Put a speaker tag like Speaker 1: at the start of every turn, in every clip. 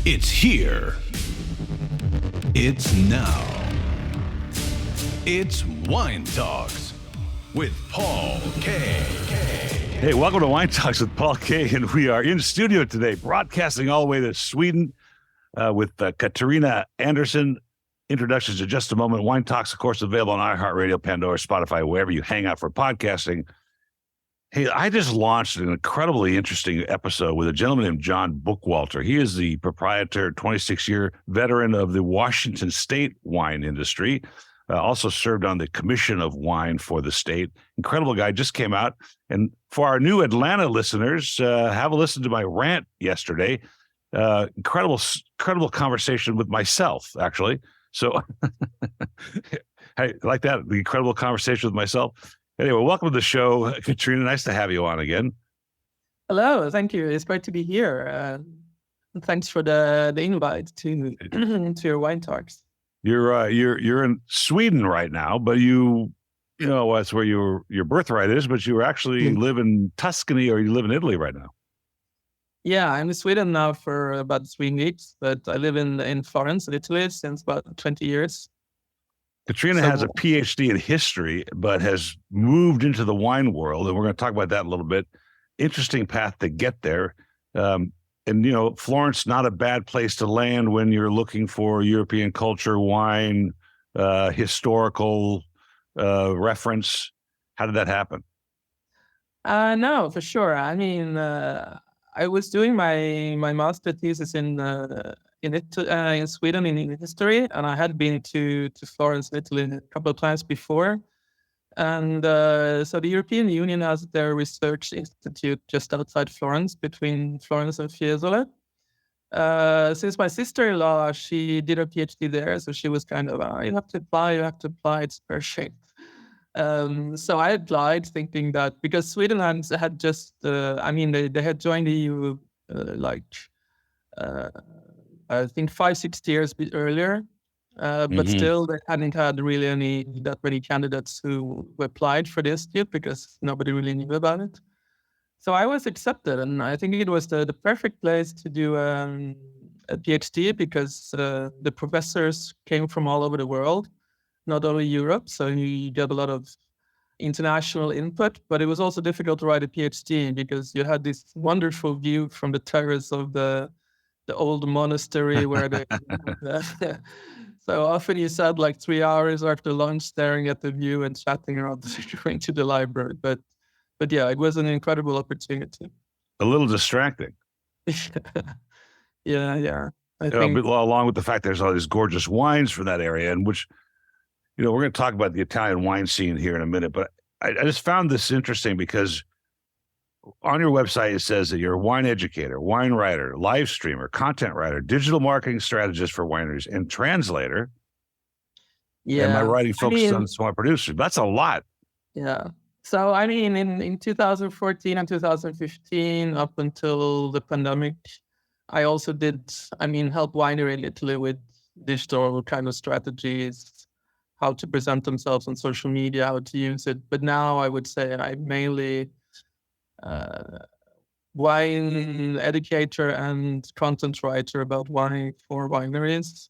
Speaker 1: It's here. It's now. It's Wine Talks with Paul K.
Speaker 2: Hey, welcome to Wine Talks with Paul K. And we are in studio today, broadcasting all the way to Sweden with Katarina Andersson. Introductions in just a moment. Wine Talks, of course, available on iHeartRadio, Pandora, Spotify, wherever you hang out for podcasting. Hey, I just launched an incredibly interesting episode with a gentleman named John Bookwalter. He is the proprietor, 26-year veteran of the Washington State wine industry. Also served on the Commission of Wine for the state. Incredible guy, just came out. And for our new Atlanta listeners, have a listen to my rant yesterday. Incredible conversation with myself, actually. So I like that, the incredible conversation with myself. Anyway, welcome to the show, Katarina. Nice to have you on again.
Speaker 3: Hello, thank you. It's great to be here. Thanks for the invite to your Wine Talks.
Speaker 2: You're in Sweden right now, but you know that's where your birthright is. But you actually live in Tuscany, or you live in Italy right now.
Speaker 3: Yeah, I'm in Sweden now for about 3 weeks, but I live in Florence, in Italy, since about 20 years.
Speaker 2: Katarina has a PhD in history, but has moved into the wine world, and we're going to talk about that a little bit. Interesting path to get there. And, you know, Florence, not a bad place to land when you're looking for European culture, wine, historical reference. How did that happen?
Speaker 3: No, for sure. I mean, I was doing my master thesis in Sweden in history, and I had been to Florence, Italy, a couple of times before. And so the European Union has their research institute just outside Florence, between Florence and Fiesole. Since my sister-in-law, she did her PhD there, so she was kind of, you have to apply, it's perfect. So I applied thinking that, because Sweden had just, they had joined the EU I think 5-6 years earlier. But still, they hadn't had really that many candidates who applied for the institute because nobody really knew about it. So I was accepted, and I think it was the perfect place to do a PhD, because the professors came from all over the world, not only Europe. So you get a lot of international input, but it was also difficult to write a PhD because you had this wonderful view from the terrace of the old monastery where they so often you sat like 3 hours after lunch staring at the view and chatting around going to the library. But yeah, it was an incredible opportunity.
Speaker 2: A little distracting.
Speaker 3: Yeah. I think,
Speaker 2: along with the fact there's all these gorgeous wines from that area, and which, you know, we're going to talk about the Italian wine scene here in a minute, but I just found this interesting because on your website, it says that you're a wine educator, wine writer, live streamer, content writer, digital marketing strategist for wineries, and translator.
Speaker 3: Yeah.
Speaker 2: And my writing focuses on small producers. That's a lot.
Speaker 3: Yeah. So, I mean, in 2014 and 2015, up until the pandemic, I also help winery in Italy with digital kind of strategies, how to present themselves on social media, how to use it. But now I would say I'm mainly wine educator and content writer about wine for wineries,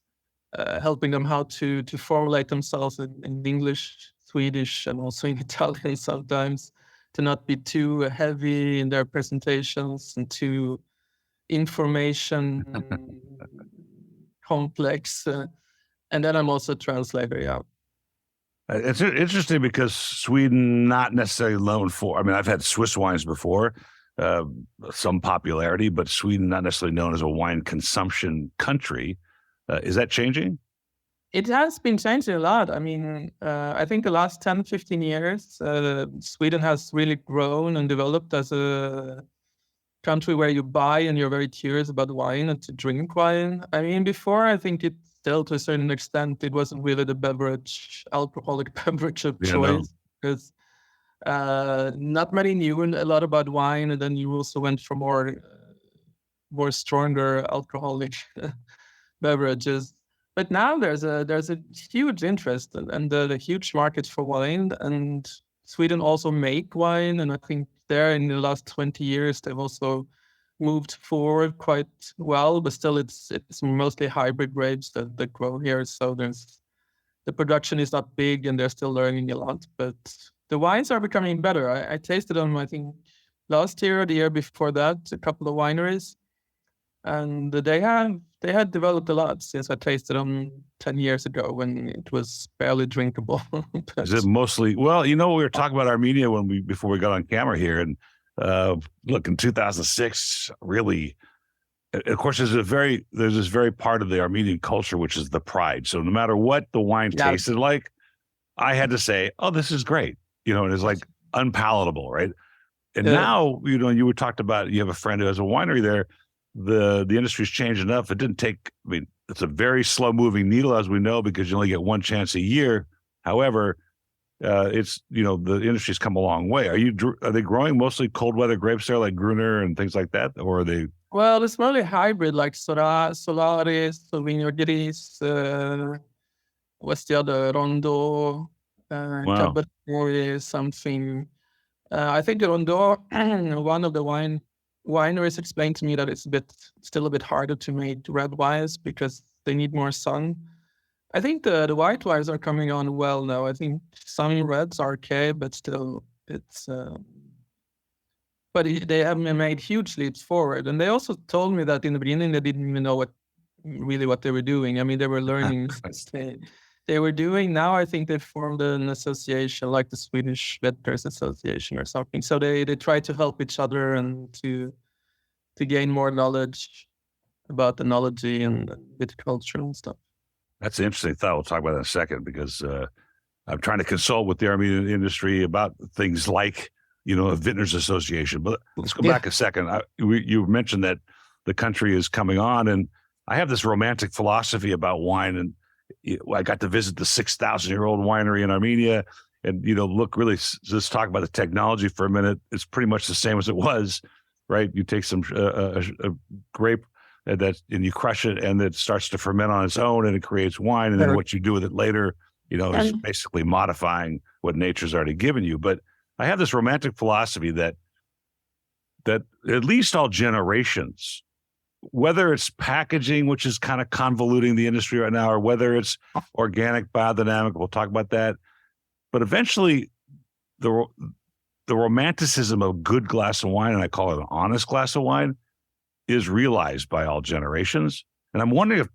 Speaker 3: helping them how to formulate themselves in English, Swedish, and also in Italian sometimes, to not be too heavy in their presentations and too information complex. And then I'm also a translator, yeah.
Speaker 2: It's interesting because Sweden, not necessarily known for, I've had Swiss wines before, some popularity, but Sweden not necessarily known as a wine consumption country. Is that changing?
Speaker 3: It has been changing a lot. I think the last 10, 15 years, Sweden has really grown and developed as a country where you buy and you're very curious about wine and to drink wine. Before, I think it still, to a certain extent, it wasn't really the alcoholic beverage of choice, because not many knew a lot about wine, and then you also went for more stronger alcoholic beverages. But now there's a huge interest and a huge market for wine, and Sweden also make wine, and I think there in the last 20 years they've also moved forward quite well, but still it's mostly hybrid grapes that grow here. So the production is not big and they're still learning a lot. But the wines are becoming better. I tasted them, I think, last year or the year before that, a couple of wineries. And they had developed a lot since I tasted them 10 years ago when it was barely drinkable.
Speaker 2: Is it mostly, well, we were talking about Armenia before we got on camera here, and look, in 2006, really, of course, there's this very part of the Armenian culture, which is the pride. So no matter what the wine tasted like, I had to say, oh, this is great. And it's like unpalatable, right? And now, you talked about, you have a friend who has a winery there. The industry's changed enough. It didn't take, it's a very slow moving needle, as we know, because you only get one chance a year. However, it's, the industry's come a long way. Are they growing mostly cold weather grapes there, like Gruner and things like that? Or are they?
Speaker 3: Well, it's mostly hybrid, like Solaris, Sauvignon Gris, what's the other? Rondo,
Speaker 2: Wow.
Speaker 3: Cabernet, something. I think the Rondo, one of the wineries explained to me that it's still a bit harder to make red wines because they need more sun. I think the white wines are coming on well now. I think some reds are okay, but still it's. But they have made huge leaps forward, and they also told me that in the beginning they didn't even know what they were doing. I mean, they were learning. They were doing. Now I think they formed an association like the Swedish Veterinary Association or something. So they try to help each other and to gain more knowledge about enology and viticulture and stuff.
Speaker 2: That's an interesting thought. We'll talk about that in a second, because I'm trying to consult with the Armenian industry about things like, a vintners association. But let's go back a second. You mentioned that the country is coming on, and I have this romantic philosophy about wine, and I got to visit the 6,000-year-old winery in Armenia, and really, let's talk about the technology for a minute. It's pretty much the same as it was, right? You take some a grape and you crush it, and it starts to ferment on its own, and it creates wine. And then what you do with it later, is basically modifying what nature's already given you. But I have this romantic philosophy that at least all generations, whether it's packaging, which is kind of convoluting the industry right now, or whether it's organic, biodynamic, we'll talk about that. But eventually, the romanticism of a good glass of wine, and I call it an honest glass of wine, is realized by all generations. And I'm wondering if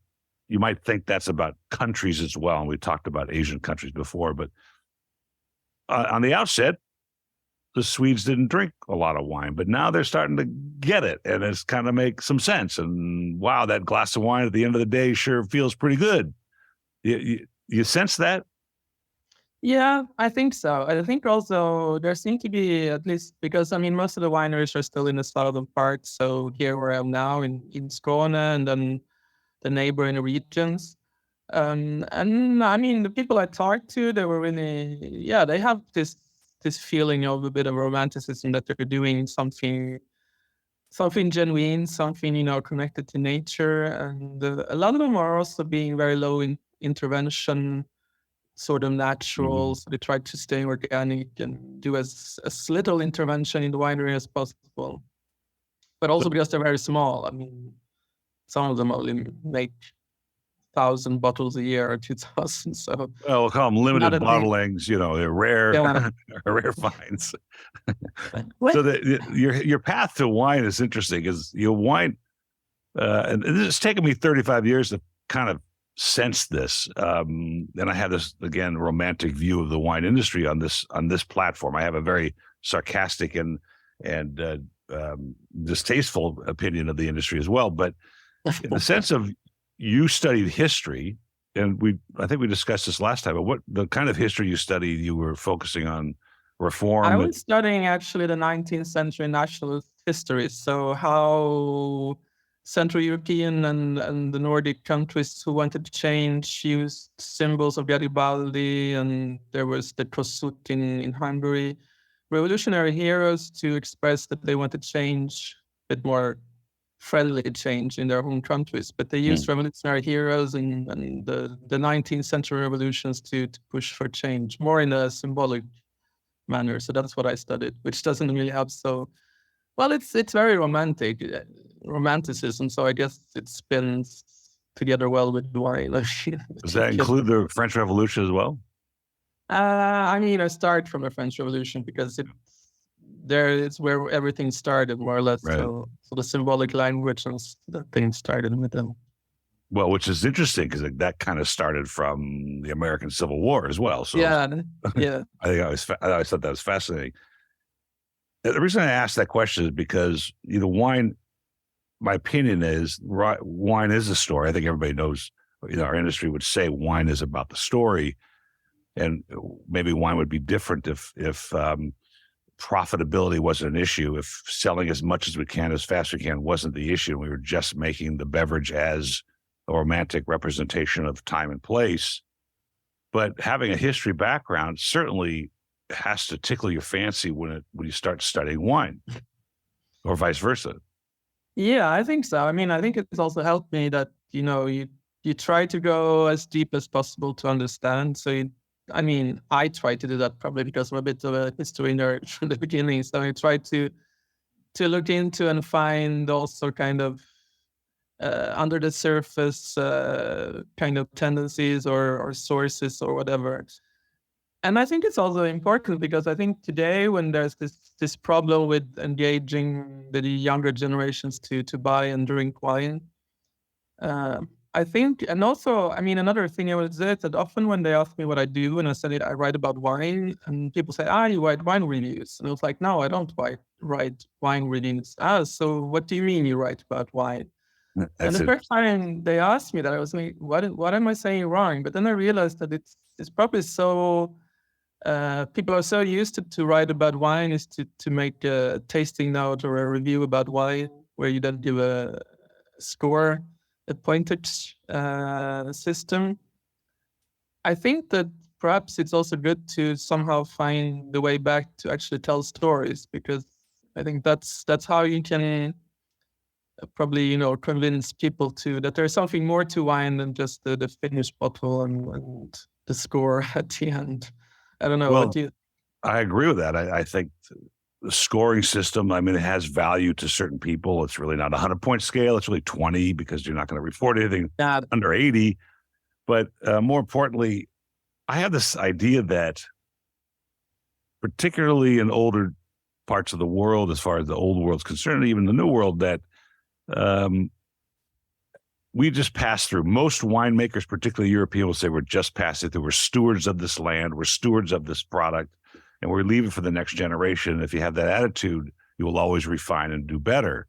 Speaker 2: you might think that's about countries as well. And we talked about Asian countries before, but on the outset, the Swedes didn't drink a lot of wine, but now they're starting to get it, and it's kind of make some sense. And wow, that glass of wine at the end of the day sure feels pretty good. You sense that?
Speaker 3: Yeah, I think so. I think also there seem to be, at least because most of the wineries are still in the southern part. So here where I am now in Skåne, and then the neighboring regions. And the people I talked to, they were really, they have this feeling of a bit of romanticism, that they're doing something genuine, something connected to nature, and a lot of them are also being very low in intervention, sort of natural. So they try to stay organic and do as little intervention in the winery as possible. But also because they're very small. Some of them only make 1,000 bottles a year or 2,000. So
Speaker 2: we'll call them limited bottlings. They're rare, rare finds. So your path to wine is interesting, because wine, and it's taken me 35 years to kind of sense this. And I have this, again, romantic view of the wine industry on this platform. I have a very sarcastic and distasteful opinion of the industry as well. But in the sense of, you studied history, and I think we discussed this last time, but what the kind of history you studied, you were focusing on reform?
Speaker 3: I was studying actually the 19th century nationalist history. So how Central European and the Nordic countries who wanted to change used symbols of Garibaldi, and there was the Kossuth in Hungary, revolutionary heroes to express that they wanted change, a bit more friendly change in their home countries, but they used revolutionary heroes and the 19th century revolutions to push for change, more in a symbolic manner. So that's what I studied, which doesn't really help. So Well, it's very romantic, romanticism. So I guess it spins together well with wine.
Speaker 2: Does that include the French Revolution as well?
Speaker 3: I mean, I start from the French Revolution because it's where everything started, more or less.
Speaker 2: Right.
Speaker 3: So the symbolic language and the thing started with them.
Speaker 2: Well, which is interesting because that kind of started from the American Civil War as well. So
Speaker 3: yeah.
Speaker 2: I always thought that was fascinating. The reason I asked that question is because wine. My opinion is wine is a story. I think everybody knows. Our industry would say wine is about the story, and maybe wine would be different if profitability wasn't an issue, if selling as much as we can, as fast as we can, wasn't the issue. We were just making the beverage as a romantic representation of time and place. But having a history background certainly has to tickle your fancy when you start studying wine, or vice versa.
Speaker 3: Yeah, I think so. I mean, I think it's also helped me that you try to go as deep as possible to understand. So I try to do that probably because I'm a bit of a history nerd from the beginning. So I try to look into and find also kind of under the surface kind of tendencies or sources or whatever. And I think it's also important because I think today when there's this problem with engaging the younger generations to buy and drink wine, I think, and also, I mean, another thing I would say is that often when they ask me what I do, and I said I write about wine, and people say, you write wine reviews. And I was like, no, I don't write wine reviews. So what do you mean you write about wine? And the first time they asked me that, I was like, what am I saying wrong? But then I realized that it's probably so, people are so used to write about wine is to make a tasting note or a review about wine, where you then give a score, a pointage system. I think that perhaps it's also good to somehow find the way back to actually tell stories, because I think that's how you can probably convince people that there's something more to wine than just the finished bottle and the score at the end. I don't know.
Speaker 2: Well, I agree with that. I think the scoring system, I mean, it has value to certain people. It's really not a 100-point scale. It's really 20 because you're not going to report anything under 80. But more importantly, I have this idea that particularly in older parts of the world, as far as the old world's concerned, even the new world, that we just pass through. Most winemakers, particularly European, will say we're just passing through. We're stewards of this land. We're stewards of this product, and we're leaving for the next generation. If you have that attitude, you will always refine and do better,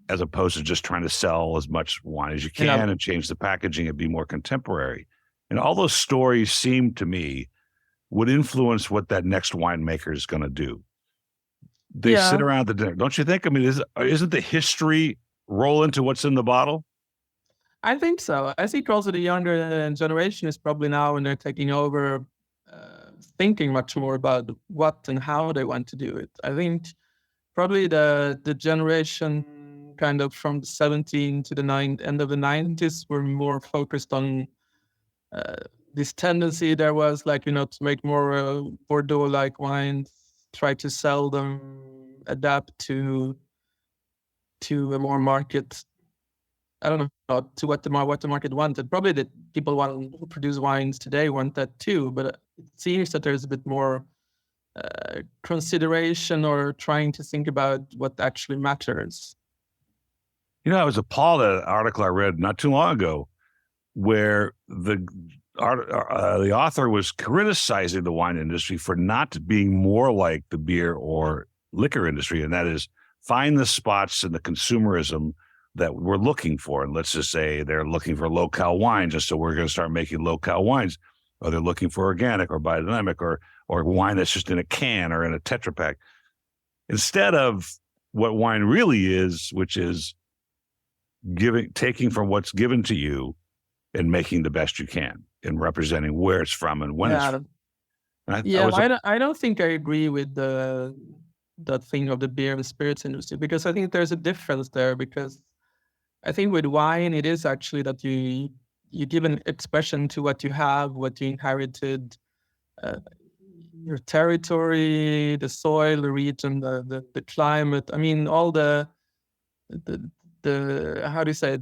Speaker 2: as opposed to just trying to sell as much wine as you can and change the packaging and be more contemporary. And all those stories seem to me would influence what that next winemaker is going to do. They sit around the dinner. Don't you think? I mean, isn't the history roll into what's in the bottle?
Speaker 3: I think so. I think also the younger generation is probably now, when they're taking over, thinking much more about what and how they want to do it. I think probably the generation kind of from the 17 to the end of the 90s were more focused on this tendency there was, like, to make more Bordeaux-like wines, try to sell them, adapt to a more market, I don't know, to what the market wanted. Probably the people who produce wines today want that too, but it seems that there's a bit more consideration or trying to think about what actually matters.
Speaker 2: I was appalled at an article I read not too long ago where the author was criticizing the wine industry for not being more like the beer or liquor industry, and that is find the spots in the consumerism that we're looking for. And let's just say they're looking for low-cal wines, and so we're going to start making low-cal wines, or they're looking for organic or biodynamic or wine that's just in a can or in a Tetra Pak, instead of what wine really is, which is taking from what's given to you and making the best you can and representing where it's from and when it's from.
Speaker 3: I don't think I agree with that thing of the beer and spirits industry, because I think there's a difference there. Because I think with wine, it is actually that you give an expression to what you have, what you inherited. your territory, the soil, the region, the climate. I mean, all the how do you say,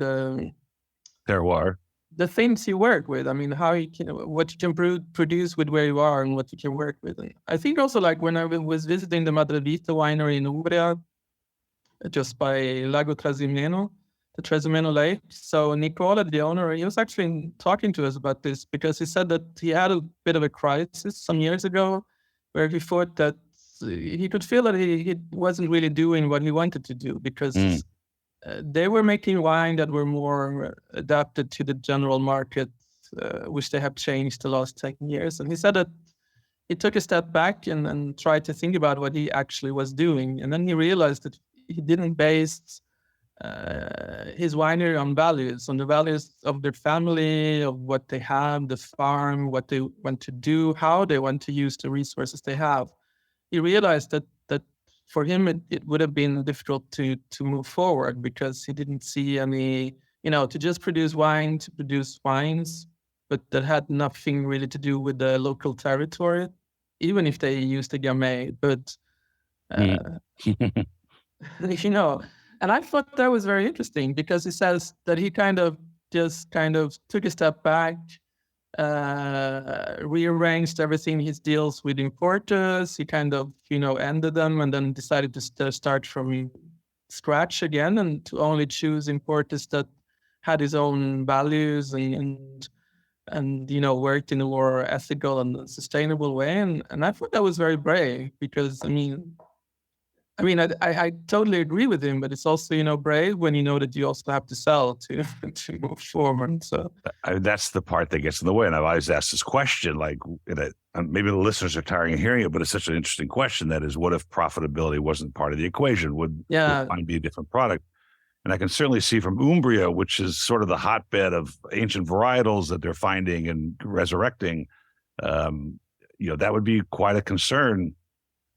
Speaker 2: Terroir.
Speaker 3: the things you work with. I mean, how you can, what you can produce with where you are and what you can work with. And I think also, like, when I was visiting the Madre Vita winery in Umbria, just by Lago Trasimeno, the Trasimeno Lake. So Nicola, the owner, he was actually talking to us about this, because he said that he had a bit of a crisis some years ago, where he thought that he could feel that he wasn't really doing what he wanted to do, because they were making wine that were more adapted to the general market, which they have changed the last 10 years. And he said that he took a step back and tried to think about what he actually was doing. And then he realized that he didn't base his winery on the values of their family, of what they have, the farm, what they want to do, how they want to use the resources they have. He realized that for him, it would have been difficult to move forward, because he didn't see any, to just produce wine, to produce wines, but that had nothing really to do with the local territory, even if they used the gamay. But, and I thought that was very interesting, because he says that he kind of took a step back, rearranged everything, his deals with importers. He kind of, ended them, and then decided to start from scratch again, and to only choose importers that had his own values and worked in a more ethical and sustainable way. And I thought that was very brave, because I totally agree with him, but it's also, brave when you know that you also have to sell to move forward. So
Speaker 2: that's the part that gets in the way. And I've always asked this question, like, maybe the listeners are tiring of hearing it, but it's such an interesting question. That is, what if profitability wasn't part of the equation? Would wine be a different product? And I can certainly see from Umbria, which is sort of the hotbed of ancient varietals that they're finding and resurrecting, that would be quite a concern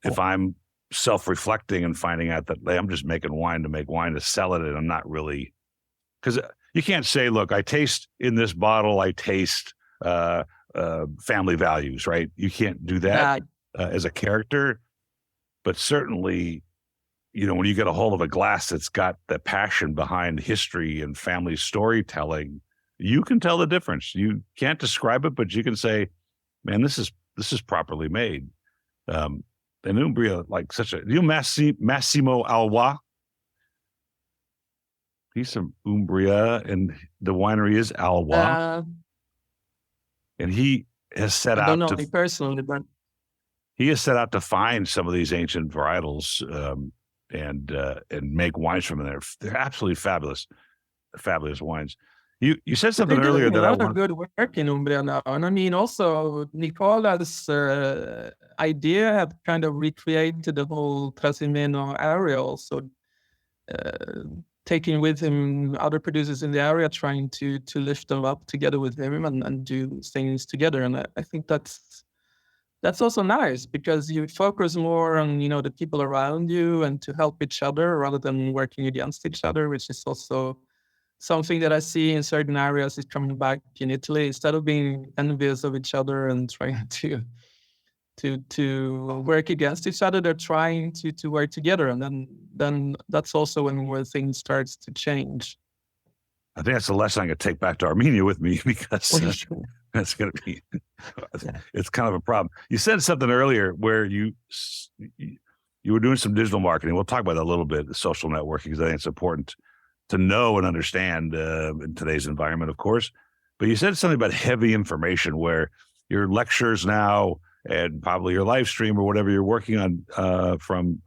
Speaker 2: if I'm self-reflecting and finding out that, hey, I'm just making wine to make wine to sell it, and I'm not really, because you can't say, look, I taste in this bottle, I taste family values, right? You can't do that as a character, but certainly, when you get a hold of a glass that's got the passion behind history and family storytelling, you can tell the difference. You can't describe it, but you can say, man, this is properly made. And Umbria, like Massimo Alwa. He's from Umbria, and the winery is Alwa. And he has set out to
Speaker 3: personally, but
Speaker 2: he has set out to find some of these ancient varietals and make wines from them. They're absolutely fabulous wines. You said something earlier that
Speaker 3: a lot of good work in Umbria now, and I mean, also Nicola's idea had kind of recreated the whole Trasimeno area, also taking with him other producers in the area, trying to lift them up together with him and do things together. And I think that's also nice, because you focus more on the people around you and to help each other rather than working against each other, which is also something that I see in certain areas is coming back in Italy. Instead of being envious of each other and trying to work against each other, they're trying to work together, and then that's also where things starts to change.
Speaker 2: I think that's the lesson I'm going to take back to Armenia with me, because that's going to be it's kind of a problem. You said something earlier where you were doing some digital marketing. We'll talk about that a little bit, the social networking, because I think it's important to know and understand in today's environment, of course. But you said something about heavy information, where your lectures now and probably your live stream or whatever you're working on from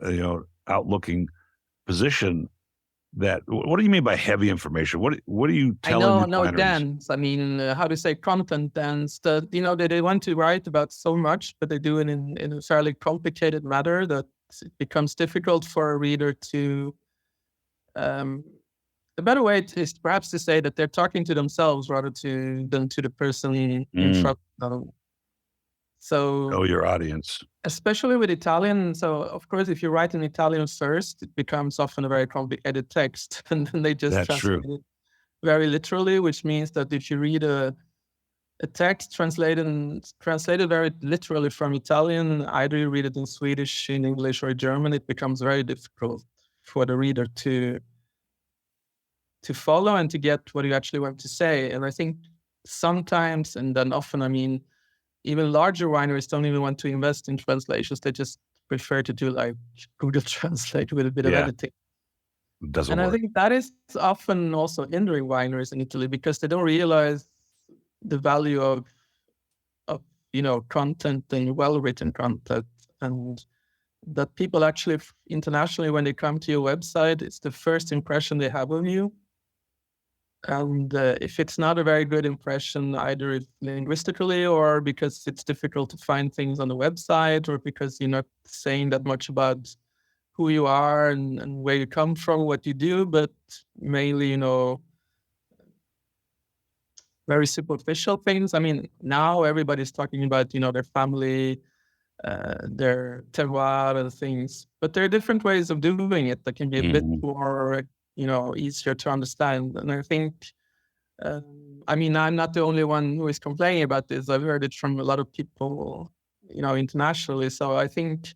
Speaker 2: outlooking position. What do you mean by heavy information? What are you telling?
Speaker 3: Dense. I mean, how to say content dense? That they want to write about so much, but they do it in a fairly complicated manner that it becomes difficult for a reader to. The better way is perhaps to say that they're talking to themselves rather than to the person in front of them. So
Speaker 2: know your audience,
Speaker 3: especially with Italian. So of course, if you write in Italian first, it becomes often a very complicated text, and then they just translate it very literally, which means that if you read a a text translated very literally from Italian. Either you read it in Swedish, in English, or German, it becomes very difficult for the reader to follow and to get what you actually want to say. And I think sometimes, and then often, I mean, even larger wineries don't even want to invest in translations. They just prefer to do like Google Translate with a bit of editing.
Speaker 2: Doesn't
Speaker 3: work.
Speaker 2: I
Speaker 3: think that is often also hindering wineries in Italy because they don't realize the value of content and well-written content, and that people actually internationally, when they come to your website, it's the first impression they have of you. And if it's not a very good impression, either linguistically or because it's difficult to find things on the website, or because you're not saying that much about who you are and where you come from, what you do, but mainly, very superficial things. I mean, now everybody's talking about, their family, their terroir and things, but there are different ways of doing it that can be a bit more, easier to understand. And I think, I'm not the only one who is complaining about this. I've heard it from a lot of people, internationally. So I think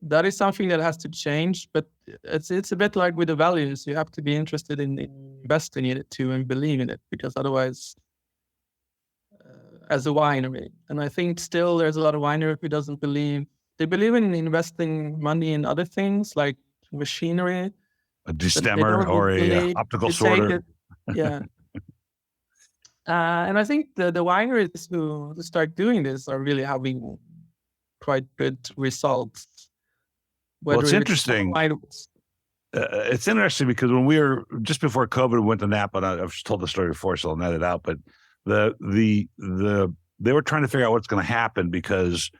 Speaker 3: that is something that has to change, but it's a bit like with the values. You have to be interested in investing in it too and believe in it, because otherwise, as a winery, and I think still there's a lot of winery who doesn't believe. They believe in investing money in other things like machinery,
Speaker 2: a destemmer or a optical sorter.
Speaker 3: Yeah. And I think the wineries who start doing this are really having quite good results.
Speaker 2: Well, it's interesting. It's interesting because when we were just before COVID, we went to Napa, and I've told the story before, so I'll net it out. But they were trying to figure out what's going to happen because,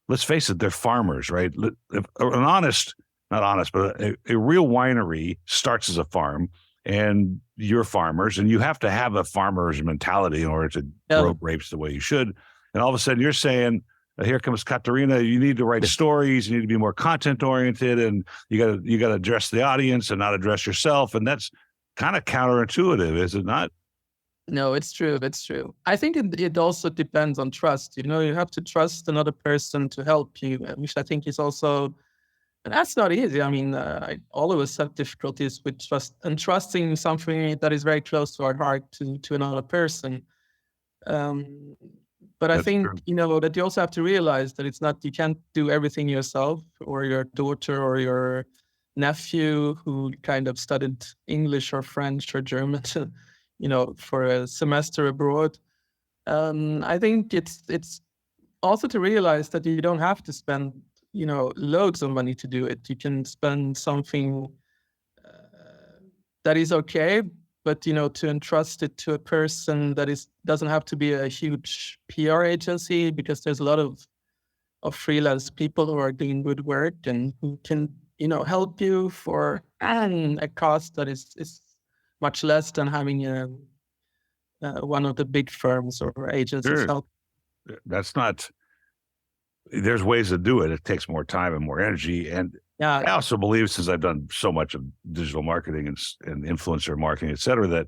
Speaker 2: let's face it, they're farmers, right? Not honest, but a real winery starts as a farm, and you're farmers, and you have to have a farmer's mentality in order to grow grapes the way you should. And all of a sudden, you're saying, here comes Katarina. You need to write stories. You need to be more content oriented, and you got to address the audience and not address yourself. And that's kind of counterintuitive, is it not?
Speaker 3: No, it's true. It's true. I think it also depends on trust. You have to trust another person to help you, which I think is also, and that's not easy. I mean, all of us have difficulties with trust and trusting something that is very close to our heart to another person. But I think, that you also have to realize that you can't do everything yourself, or your daughter or your nephew who kind of studied English or French or German, for a semester abroad. I think it's also to realize that you don't have to spend, loads of money to do it. You can spend something that is okay, but, to entrust it to a person that doesn't have to be a huge PR agency, because there's a lot of freelance people who are doing good work and who can, help you for a cost that is much less than having one of the big firms or agencies help.
Speaker 2: There's ways to do it. It takes more time and more energy. And I also believe, since I've done so much of digital marketing and influencer marketing, et cetera, that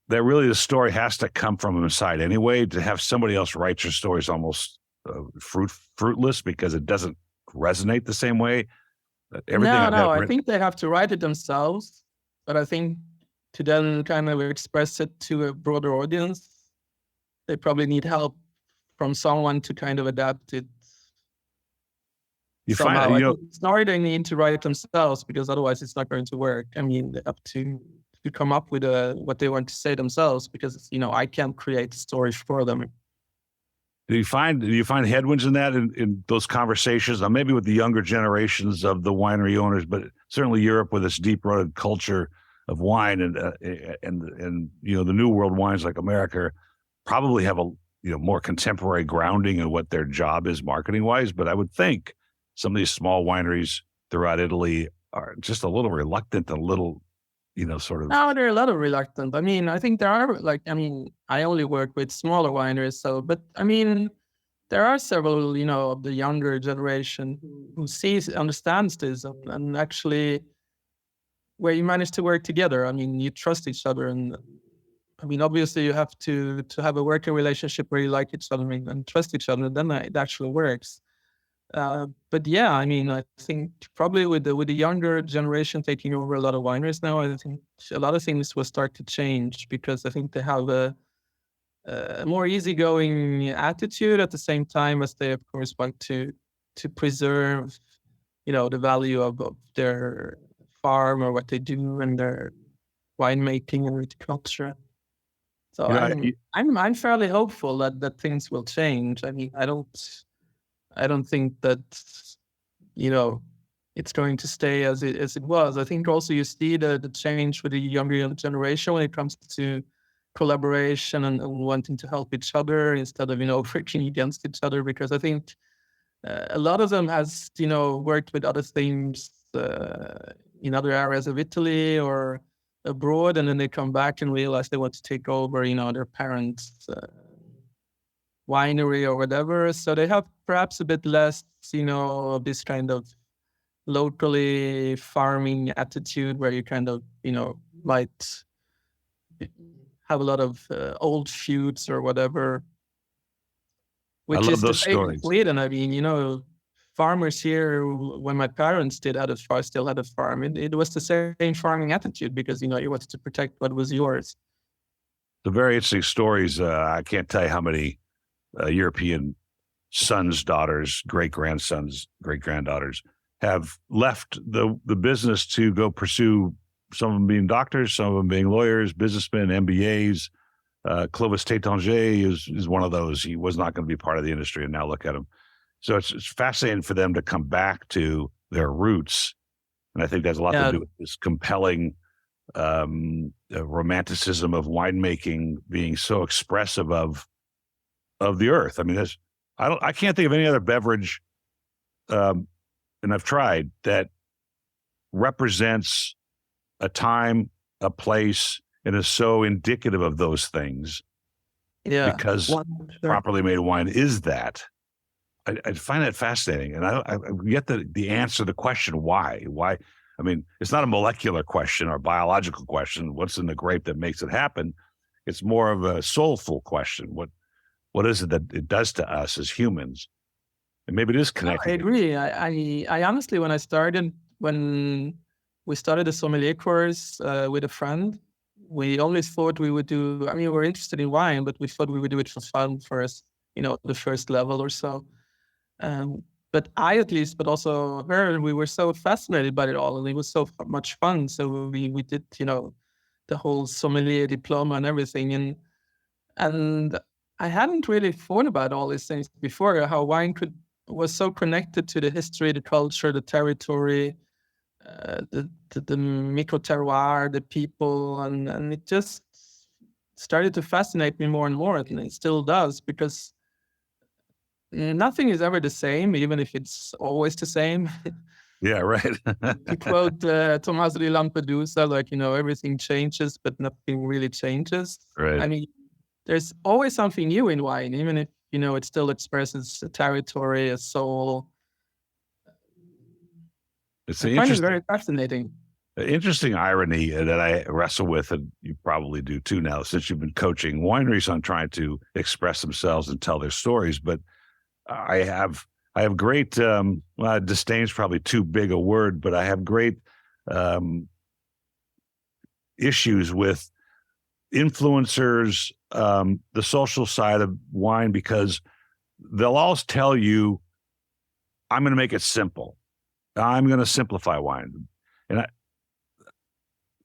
Speaker 2: really the story has to come from inside anyway. To have somebody else write your story is almost fruitless, because it doesn't resonate the same way.
Speaker 3: I think they have to write it themselves, but I think to then kind of express it to a broader audience, they probably need help from someone to kind of adapt it. It's not they need to write it themselves, because otherwise it's not going to work. I mean, they have to come up with what they want to say themselves, because I can't create the story for them.
Speaker 2: Do you find headwinds in that in those conversations? Now, maybe with the younger generations of the winery owners, but certainly Europe, with its deep-rooted culture of wine, and the new world wines like America probably have a more contemporary grounding in what their job is marketing wise. But I would think some of these small wineries throughout Italy are just a little reluctant, sort of.
Speaker 3: No, they're a little reluctant. I mean, I think there are I only work with smaller wineries, but I mean, there are several, of the younger generation who understands this, and actually where you manage to work together. I mean, you trust each other, and I mean, obviously you have to have a working relationship where you like each other and trust each other, then it actually works. But yeah, I mean, I think probably with the younger generation taking over a lot of wineries now, I think a lot of things will start to change, because I think they have a more easygoing attitude, at the same time as they, of course, want to preserve, the value of their farm or what they do and their winemaking and viticulture. So I'm fairly hopeful that things will change. I mean, I don't think that it's going to stay as it was. I think also you see the change with the younger generation when it comes to collaboration and wanting to help each other instead of working against each other, because I think a lot of them has worked with other themes in other areas of Italy or abroad, and then they come back and realize they want to take over their parents' winery or whatever. So they have perhaps a bit less of this kind of locally farming attitude, where you kind of might have a lot of old feuds or whatever.
Speaker 2: I love those stories.
Speaker 3: Sweden, I mean, farmers here, when my parents still had a farm, it was the same farming attitude, because you wanted to protect what was yours.
Speaker 2: The very interesting stories. I can't tell you how many European sons, daughters, great-grandsons, great-granddaughters have left the business to go pursue, some of them being doctors, some of them being lawyers, businessmen, MBAs. Clovis Tétanger is one of those. He was not going to be part of the industry, and now look at him. So it's fascinating for them to come back to their roots. And I think that's a lot to do with this compelling romanticism of winemaking being so expressive of the earth. I mean, I can't think of any other beverage, and I've tried, that represents a time, a place, and is so indicative of those things.
Speaker 3: Yeah,
Speaker 2: because properly made wine is that. I find that fascinating, and I get the answer to the question why. Why? I mean, it's not a molecular question or biological question. What's in the grape that makes it happen? It's more of a soulful question. What is it that it does to us as humans? And maybe it is connected.
Speaker 3: I agree. I honestly, when we started the sommelier course with a friend, we always thought we would do. I mean, we were interested in wine, but we thought we would do it for fun first. The first level or so. But I, at least, but also her, we were so fascinated by it all, and it was so much fun. So we did, the whole sommelier diploma and everything, and I hadn't really thought about all these things before. How wine was so connected to the history, the culture, the territory, the micro terroir, the people, and it just started to fascinate me more and more, and it still does, because nothing is ever the same, even if it's always the same.
Speaker 2: Yeah, right.
Speaker 3: To quote Tommaso di Lampedusa, everything changes, but nothing really changes.
Speaker 2: Right.
Speaker 3: I mean, there's always something new in wine, even if, it still expresses a territory, a soul. I find it very fascinating.
Speaker 2: Interesting irony that I wrestle with, and you probably do too now, since you've been coaching wineries on trying to express themselves and tell their stories. But I have great, disdain's probably too big a word, but I have great issues with influencers, the social side of wine, because they'll always tell you, I'm going to make it simple. I'm going to simplify wine. And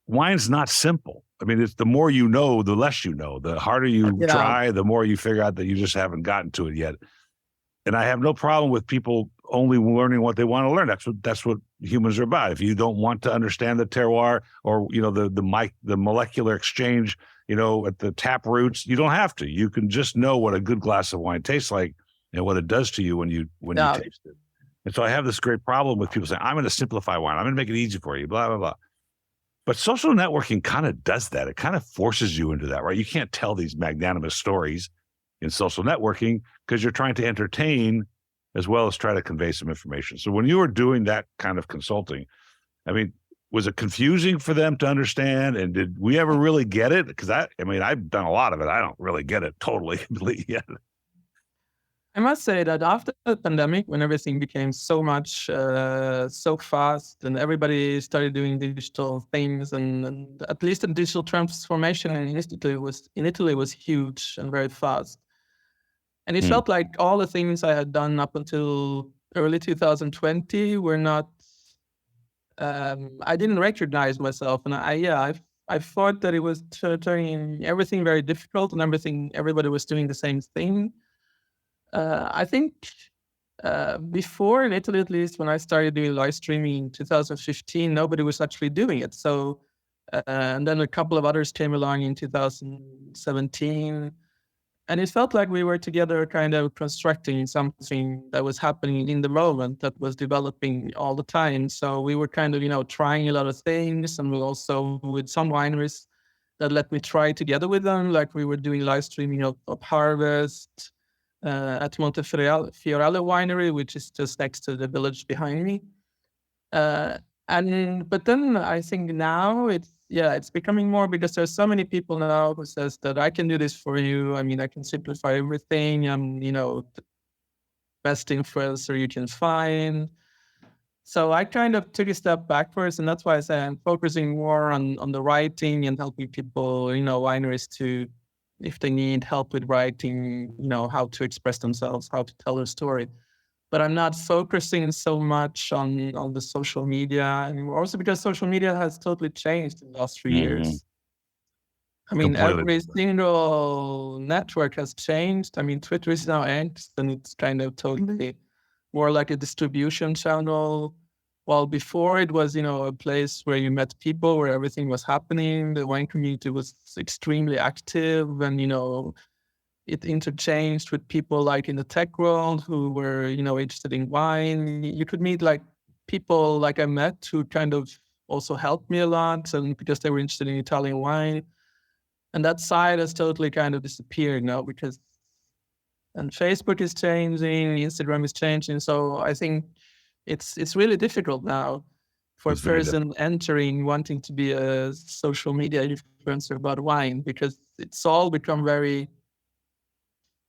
Speaker 2: wine's not simple. I mean, it's the more you know, the less you know. The harder you try, the more you figure out that you just haven't gotten to it yet. And I have no problem with people only learning what they want to learn. That's what humans are about. If you don't want to understand the terroir or the molecular exchange, at the tap roots, you don't have to. You can just know what a good glass of wine tastes like and what it does to you when you taste it. And so I have this great problem with people saying, I'm going to simplify wine. I'm going to make it easy for you, blah, blah, blah. But social networking kind of does that. It kind of forces you into that, right? You can't tell these magnanimous stories in social networking because you're trying to entertain as well as try to convey some information. So when you were doing that kind of consulting, I mean, was it confusing for them to understand? And did we ever really get it? Because I mean, I've done a lot of it. I don't really get it totally yet.
Speaker 3: I must say that after the pandemic, when everything became so much, so fast, and everybody started doing digital things, and at least the digital transformation in Italy was huge and very fast. And it felt like all the things I had done up until early 2020 were not. I didn't recognize myself, and I thought that it was turning everything very difficult, and everybody was doing the same thing. I think before in Italy, at least when I started doing live streaming in 2015, nobody was actually doing it. So, and then a couple of others came along in 2017. And it felt like we were together kind of constructing something that was happening in the moment, that was developing all the time. So we were kind of, trying a lot of things, and we also with some wineries that let me try together with them. Like we were doing live streaming of harvest at Montefiorello Winery, which is just next to the village behind me. But then I think now it's becoming more, because there's so many people now who says that I can do this for you. I mean, I can simplify everything. I'm, the best influencer you can find. So I kind of took a step backwards, and that's why I say I'm focusing more on the writing and helping people, wineries to, if they need help with writing, how to express themselves, how to tell their story. But I'm not focusing so much on the social media anymore. Also because social media has totally changed in the last 3 years. I mean, every single network has changed. I mean, Twitter is now X, and it's kind of totally more like a distribution channel. While before it was, a place where you met people, where everything was happening. The wine community was extremely active, and, it interchanged with people like in the tech world who were, interested in wine. You could meet like people like I met who kind of also helped me a lot, and because they were interested in Italian wine. And that side has totally kind of disappeared now, and Facebook is changing, Instagram is changing. So I think it's really difficult now for a person entering, wanting to be a social media influencer about wine, because it's all become very,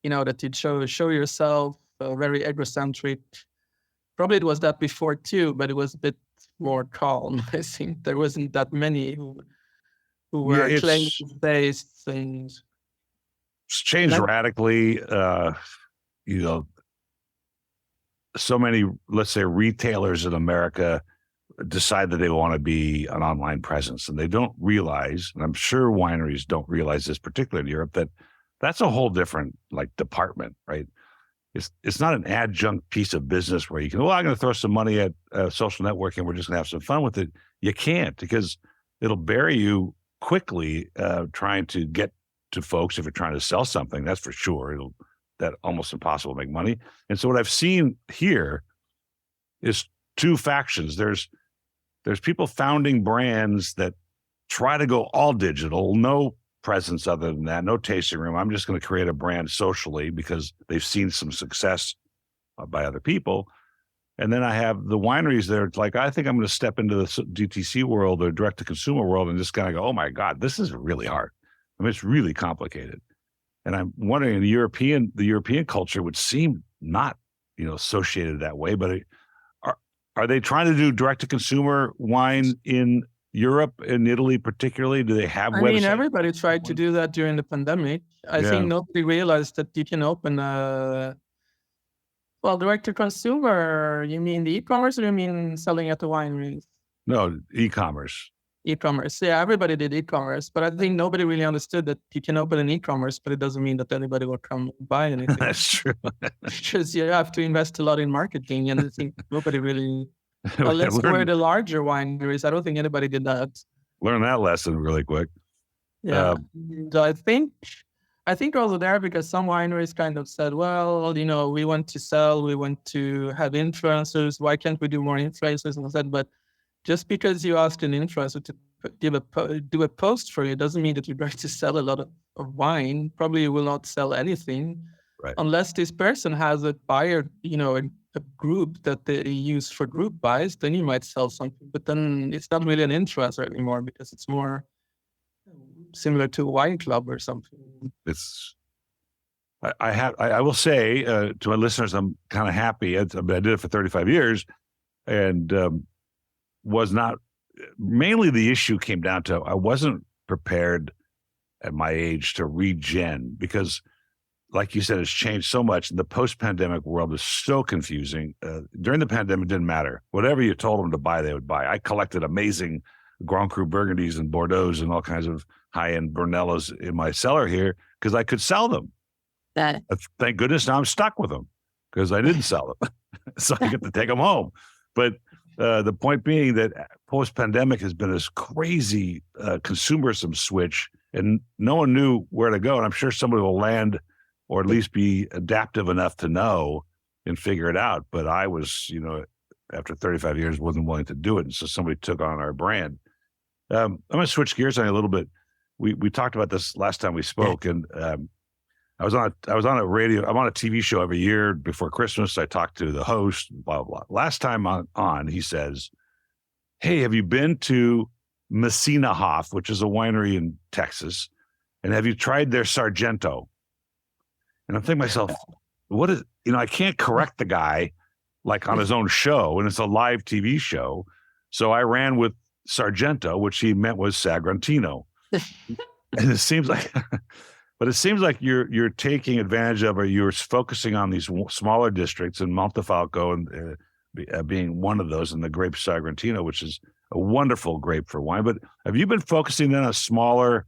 Speaker 3: that you show yourself, very egocentric. Probably it was that before too, but it was a bit more calm. I think there wasn't that many who were claim-based things.
Speaker 2: It's changed radically. So many, let's say, retailers in America decide that they want to be an online presence, and they don't realize, and I'm sure wineries don't realize this, particularly in Europe, that that's a whole different department, right? It's not an adjunct piece of business where you can, I'm going to throw some money at social networking. We're just going to have some fun with it. You can't, because it'll bury you quickly trying to get to folks. If you're trying to sell something, that's for sure. That almost impossible to make money. And so what I've seen here is two factions. There's people founding brands that try to go all digital, no presence other than that, no tasting room. I'm just going to create a brand socially because they've seen some success by other people. And then I have the wineries that are like, I think I'm going to step into the DTC world or direct to consumer world and just kind of go, oh my God, this is really hard. I mean, it's really complicated. And I'm wondering, the European culture would seem not, associated that way, but are they trying to do direct to consumer wine in Europe and Italy particularly? Do they have websites? I mean,
Speaker 3: everybody tried to do that during the pandemic. I think nobody realized that you can open direct to consumer. You mean the e-commerce, or you mean selling at the wineries?
Speaker 2: No, e-commerce.
Speaker 3: E-commerce. Yeah, everybody did e-commerce, but I think nobody really understood that you can open an e-commerce, but it doesn't mean that anybody will come buy anything.
Speaker 2: That's true.
Speaker 3: Because you have to invest a lot in marketing, and I think nobody really, unless we're the larger wineries, I don't think anybody did that.
Speaker 2: Learn that lesson really quick.
Speaker 3: Yeah. I think also there, because some wineries kind of said, well, we want to sell, we want to have influencers. Why can't we do more influencers? And I said, but just because you ask an influencer to do a post for you doesn't mean that you're going to sell a lot of wine. Probably you will not sell anything, right, unless this person has a buyer, a a group that they use for group buys, then you might sell something. But then it's not really an influencer anymore because it's more similar to a wine club or something.
Speaker 2: It's I will say to my listeners, I'm kind of happy. I did it for 35 years, and was not mainly the issue came down to I wasn't prepared at my age to regen because, like you said, it's changed so much. The post-pandemic world is so confusing. During the pandemic, it didn't matter. Whatever you told them to buy, they would buy. I collected amazing Grand Cru Burgundies and Bordeaux's and all kinds of high-end Brunellas in my cellar here because I could sell them. Thank goodness now I'm stuck with them because I didn't sell them. So I get to take them home. But the point being that post-pandemic has been this crazy consumerism switch, and no one knew where to go. And I'm sure somebody will land or at least be adaptive enough to know and figure it out. But I was, after 35 years, wasn't willing to do it. And so somebody took on our brand. I'm going to switch gears on you a little bit. We talked about this last time we spoke, and I was on a radio. I'm on a TV show every year before Christmas. I talked to the host, blah, blah, blah. Last time on, he says, "Hey, have you been to Messina Hoff, which is a winery in Texas? And have you tried their Sargento?" And I'm thinking to myself, what is, I can't correct the guy like on his own show, and it's a live TV show. So I ran with Sargento, which he meant was Sagrantino. And it seems like, but it seems like you're taking advantage of, or you're focusing on these smaller districts, and Montefalco and being one of those, and the grape Sagrantino, which is a wonderful grape for wine. But have you been focusing then on smaller,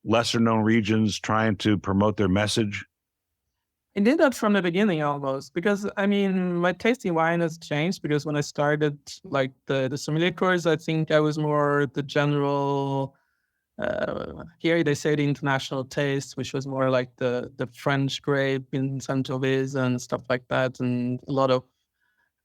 Speaker 2: lesser known regions, trying to promote their message?
Speaker 3: I did that from the beginning almost because, my tasting wine has changed because when I started like the sommelier course, I think I was more the general, here they say the international taste, which was more like the French grape in Sangiovese and stuff like that, and a lot of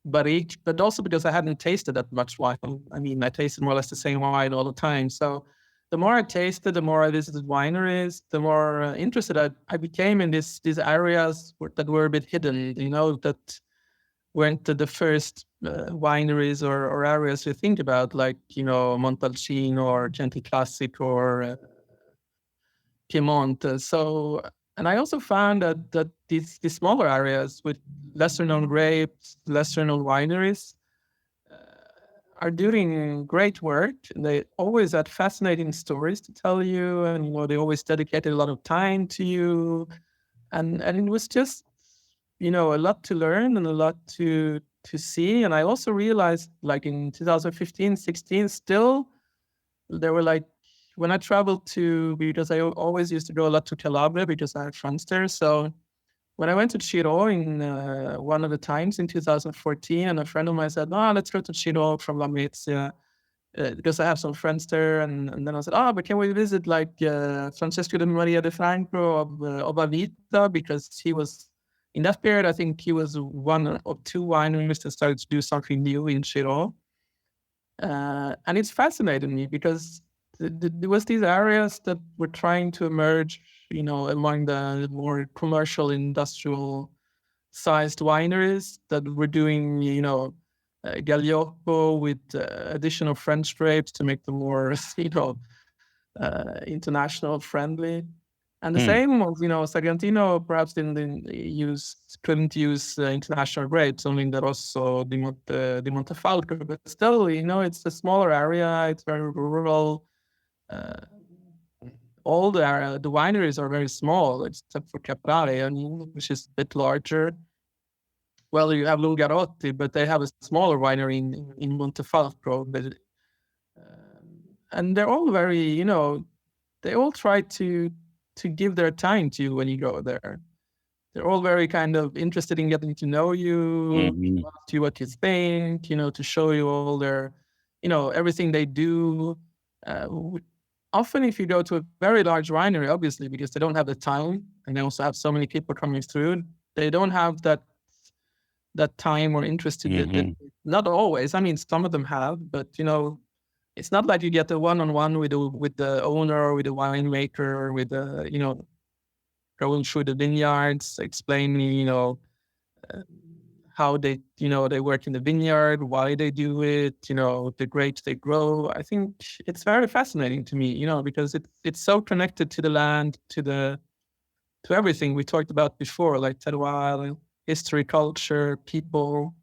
Speaker 3: barrique, but also because I hadn't tasted that much wine. I tasted more or less the same wine all the time. So the more I tasted, the more I visited wineries, the more interested I became in these areas that were a bit hidden, that weren't the first wineries or areas you think about, like, Montalcino or Chianti Classic or Piedmont. And I also found that these smaller areas with lesser known grapes, lesser known wineries are doing great work. They always had fascinating stories to tell you, and they always dedicated a lot of time to you, and it was just a lot to learn and a lot to see. And I also realized, like in 2015, 16, still there were like, when I traveled because I always used to go a lot to Calabria because I had friends there. So when I went to Chiro in one of the times in 2014, and a friend of mine said, "No, let's go to Chiro from La Mezia because I have some friends there." And then I said, "Oh, but can we visit like Francesco de Maria de Franco of Avita?" Because he was, in that period, I think he was one of two wineries that started to do something new in Chiro. And it's fascinated me because there was these areas that were trying to emerge, among the more commercial, industrial sized wineries that were doing, Gagliocco with additional French grapes to make them more, international friendly. And the same was, Sagrantino perhaps couldn't use international grapes, only the Rosso di Montefalco, but still, it's a smaller area, it's very rural. All the wineries are very small, except for Caprari, which is a bit larger. Well, you have Lungarotti, but they have a smaller winery in Montefalco. But, and they're all very, they all try to give their time to you when you go there. They're all very kind of interested in getting to know you, ask you what you think, to show you all their, everything they do. Often if you go to a very large winery, obviously, because they don't have the time, and they also have so many people coming through, they don't have that time or interest in it. Not always. Some of them have, but, it's not like you get a one-on-one with the owner or with the winemaker or with the, going through the vineyards, explaining, how they, they work in the vineyard, why they do it, the grapes they grow. I think it's very fascinating to me, because it's so connected to the land, to everything we talked about before, like terroir, history, culture, people.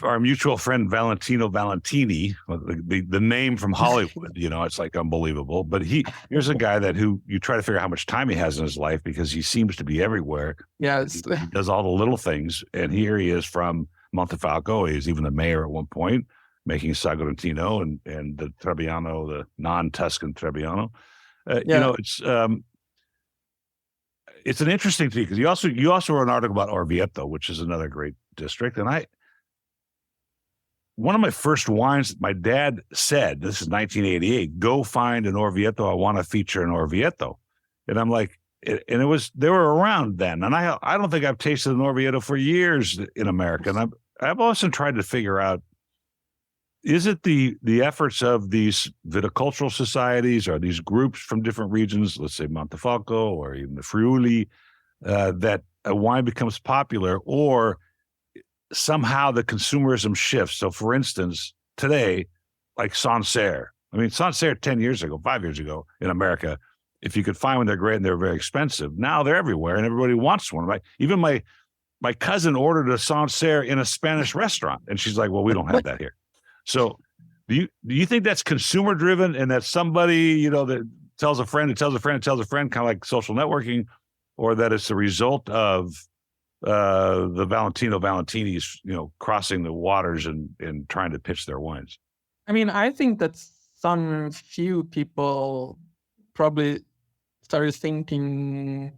Speaker 2: Our mutual friend Valentino Valentini, the name from Hollywood, it's like unbelievable. But here's a guy who you try to figure out how much time he has in his life because he seems to be everywhere.
Speaker 3: Yes.
Speaker 2: He does all the little things. And here he is from Montefalco. He was even the mayor at one point, making Sagrantino and the Trebbiano, the non-Tuscan Trebbiano. It's an interesting thing because you also wrote an article about Orvieto, which is another great district. And one of my first wines, my dad said, this is 1988, go find an Orvieto. I want to feature an Orvieto. And I'm like, they were around then. And I don't think I've tasted an Orvieto for years in America. And I've also tried to figure out, is it the efforts of these viticultural societies or these groups from different regions, let's say Montefalco or even the Friuli, that a wine becomes popular, or somehow the consumerism shifts? So, for instance, today, like Sancerre. I mean, Sancerre 5 years ago in America, if you could find one, they're great and they're very expensive. Now they're everywhere and everybody wants one. Right? Even my cousin ordered a Sancerre in a Spanish restaurant, and she's like, well, we don't have that here. So do you think that's consumer driven, and that somebody, that tells a friend, kind of like social networking, or that it's the result of the Valentino Valentinis, crossing the waters and trying to pitch their wines?
Speaker 3: I mean, I think that some few people probably started thinking,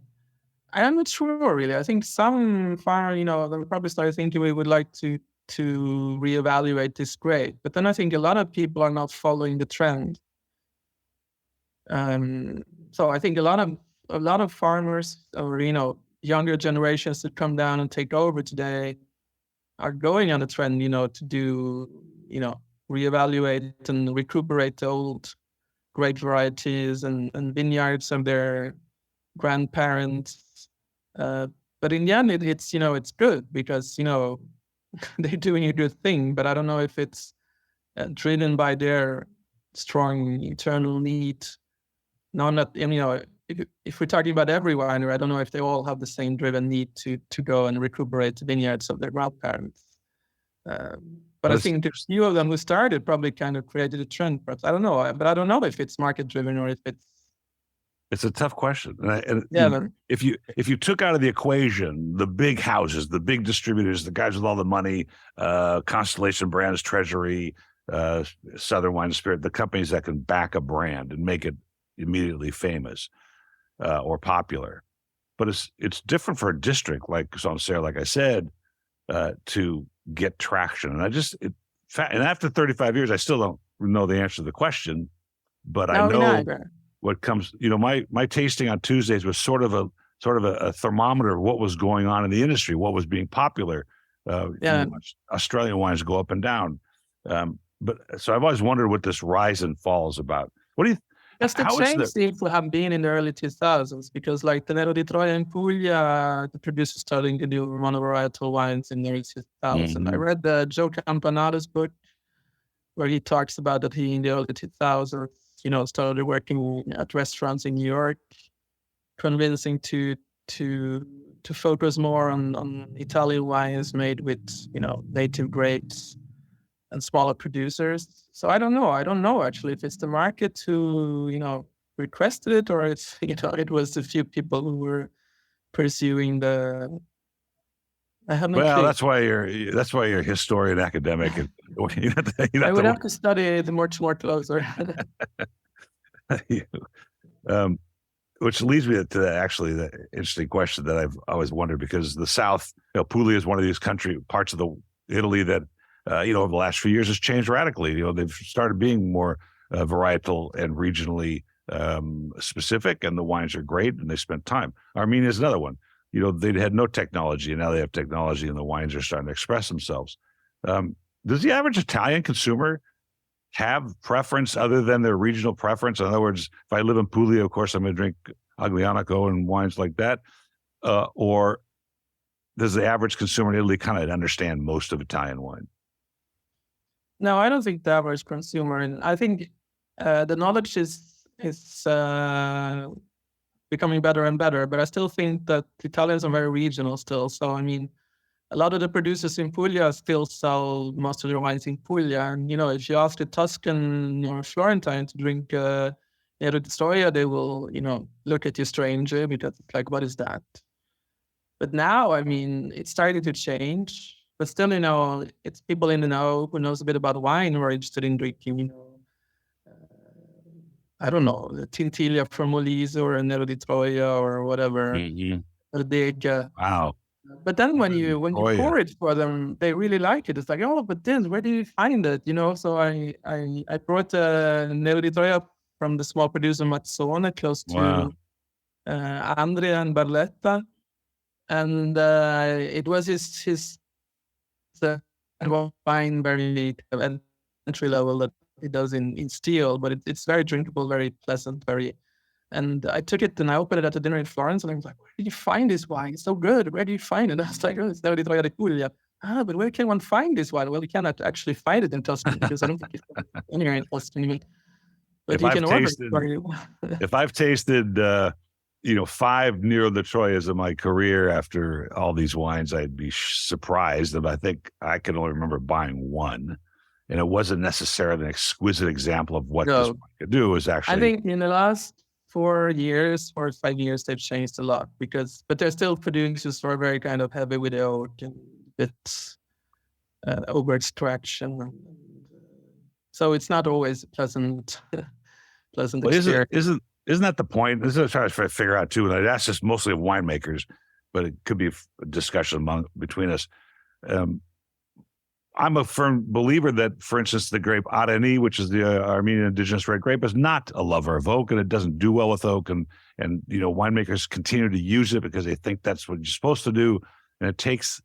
Speaker 3: I'm not sure really. I think some they probably started thinking we would like to reevaluate this grape. But then I think a lot of people are not following the trend. So I think a lot of farmers, or younger generations that come down and take over today, are going on the trend, to do, reevaluate and recuperate the old grape varieties and vineyards of their grandparents. But in the end, it's it's good because they're doing a good thing. But I don't know if it's driven by their strong internal need. No, not if we're talking about every winery, I don't know if they all have the same driven need to go and recuperate the vineyards of their grandparents. But I think there's few of them who started probably kind of created a trend. Perhaps I don't know, but I don't know if it's market driven or if
Speaker 2: it's a tough question. If you took out of the equation the big houses, the big distributors, the guys with all the money, Constellation Brands, Treasury, Southern Wine and Spirit, the companies that can back a brand and make it immediately famous or popular, but it's different for a district like Sancerre, like I said, to get traction. And after 35 years, I still don't know the answer to the question, but I know what comes. My tasting on Tuesdays was sort of a thermometer of what was going on in the industry, what was being popular. Australian wines go up and down, but so I've always wondered what this rise and fall is about. What do you?
Speaker 3: Yes, the change seems to have been in the early 2000s, because like Tenero di Troia and Puglia, the producers starting to do monovarietal wines in the early 2000s. Mm-hmm. I read Joe Campanato's book where he talks about that he in the early 2000s, started working at restaurants in New York, convincing to focus more on Italian wines made with, native grapes and smaller producers. So I don't know actually if it's the market who, requested it, or if, it was a few people who were pursuing the. I have no clue.
Speaker 2: That's why you're a historian academic. And,
Speaker 3: I would have to study the much more closer.
Speaker 2: Which leads me to the interesting question that I've always wondered, because the South, Puglia is one of these parts of Italy that, over the last few years has changed radically. They've started being more varietal and regionally specific, and the wines are great, and they spent time. Armenia is another one. They had no technology, and now they have technology, and the wines are starting to express themselves. Does the average Italian consumer have preference other than their regional preference? In other words, if I live in Puglia, of course, I'm going to drink Aglianico and wines like that. Or does the average consumer in Italy kind of understand most of Italian wine?
Speaker 3: No, I don't think the average consumer, and I think the knowledge is becoming better and better. But I still think that Italians are very regional still. So I mean, a lot of the producers in Puglia still sell most of their wines in Puglia. And if you ask a Tuscan or Florentine to drink Nero di Storia, they will look at you stranger because it's like, what is that? But now, I mean, it's starting to change. But still, it's people in the know who knows a bit about wine who are interested in drinking, I don't know, the Tintiglia from Molise or Nero di Troia or whatever. Ardega.
Speaker 2: Wow.
Speaker 3: But then when you pour it for them, they really like it. It's like, oh, but this, where do you find it? So I brought Nero di Troia from the small producer Mazzone, close to Andrea and Barletta. And it was his wine very entry level that he does in steel, but it's very drinkable, very pleasant, and I took it and I opened it at a dinner in Florence, and I was like, where did you find this wine? It's so good. Where do you find it? I was like, oh, it's Nero di Troia di Puglia. But where can one find this wine? Well, you cannot actually find it in Tuscany because I don't think it's anywhere in Tuscany. But you can order it.
Speaker 2: If I've tasted 5 Nero di Troias in my career after all these wines, I'd be surprised. And I think I can only remember buying one. And it wasn't necessarily an exquisite example of what this wine could do. It was actually...
Speaker 3: I think in the last 4 years or 5 years, they've changed a lot but they're still producers who are very kind of heavy with the oak and bit over extraction. So it's not always a pleasant experience.
Speaker 2: Isn't that the point? This is what I'm trying to figure out too. And that's just mostly of winemakers, but it could be a discussion between us. I'm a firm believer that, for instance, the grape Areni, which is the Armenian indigenous red grape, is not a lover of oak, and it doesn't do well with oak. And winemakers continue to use it because they think that's what you're supposed to do. And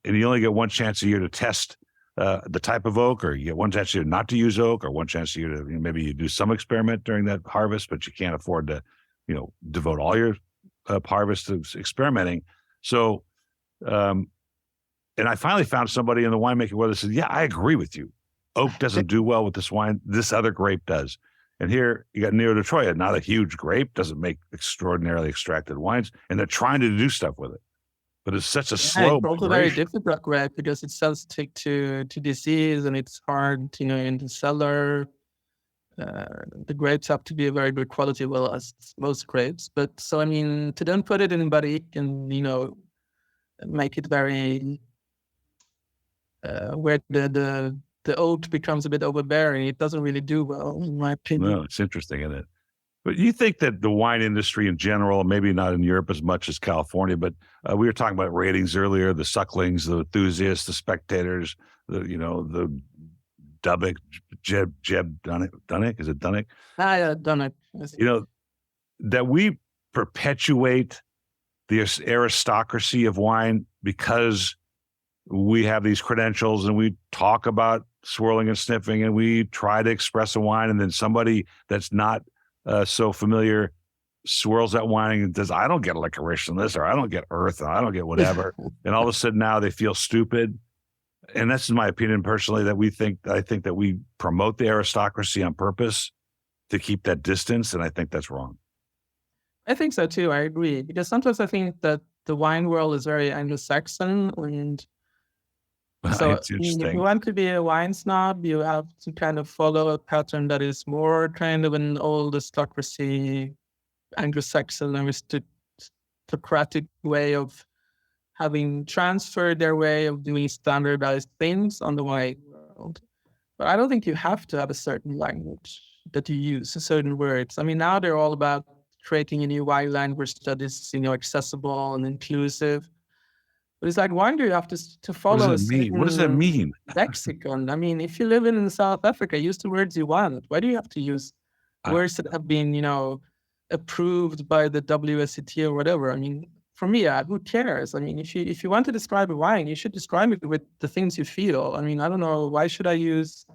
Speaker 2: you only get one chance a year to test the type of oak, or you get one chance a year not to use oak, or one chance a year to maybe you do some experiment during that harvest, but you can't afford to devote all your harvest to experimenting. So, and I finally found somebody in the winemaking world that said, yeah, I agree with you. Oak doesn't do well with this wine. This other grape does. And here you got Nero di Troia, not a huge grape, doesn't make extraordinarily extracted wines, and they're trying to do stuff with it. But it's such a slow
Speaker 3: it's also very difficult grape because it's sensitive to disease, and it's hard, in the cellar. The grapes have to be a very good quality, well, as most grapes. But so, I mean, to then put it in barrique and, make it very, where the oak becomes a bit overbearing, it doesn't really do well, in my opinion.
Speaker 2: No, it's interesting, isn't it? But you think that the wine industry in general, maybe not in Europe as much as California, but we were talking about ratings earlier, the sucklings, the enthusiasts, the spectators, the Dubik, Jeb Dunnick, is it Dunnick?
Speaker 3: Yeah, Dunnick.
Speaker 2: That we perpetuate the aristocracy of wine because we have these credentials and we talk about swirling and sniffing and we try to express a wine, and then somebody that's not so familiar swirls that wine and says, I don't get licorice in this, or I don't get earth, or I don't get whatever. And all of a sudden now they feel stupid. And that's in my opinion personally, I think that we promote the aristocracy on purpose to keep that distance. And I think that's wrong.
Speaker 3: I think so too. I agree. Because sometimes I think that the wine world is very Anglo-Saxon, and so if you want to be a wine snob, you have to kind of follow a pattern that is more kind of an old aristocracy, Anglo-Saxon, aristocratic way of having transferred their way of doing standardized things on the wine world. But I don't think you have to have a certain language that you use, certain words. I mean, now they're all about creating a new wine language that is, accessible and inclusive. But it's like, why do you have to follow
Speaker 2: What does that mean?
Speaker 3: lexicon? I mean, if you live in South Africa, use the words you want. Why do you have to use words that have been, approved by the WSET or whatever? I mean, for me, who cares? I mean, if you want to describe a wine, you should describe it with the things you feel. I mean, I don't know, why should I use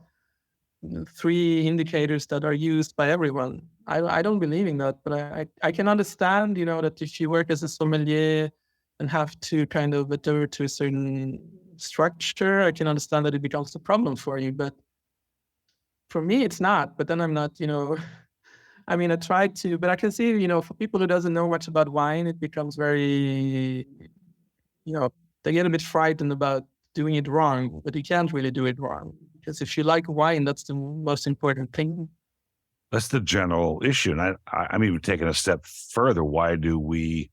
Speaker 3: 3 indicators that are used by everyone? I don't believe in that, but I can understand, that if you work as a sommelier, and have to kind of adhere to a certain structure, I can understand that it becomes a problem for you. But for me, it's not. But then I'm not, I mean, I try to, but I can see, for people who doesn't know much about wine, it becomes very, they get a bit frightened about doing it wrong, but you can't really do it wrong. Because if you like wine, that's the most important thing.
Speaker 2: That's the general issue. And I'm even taking a step further. Why do we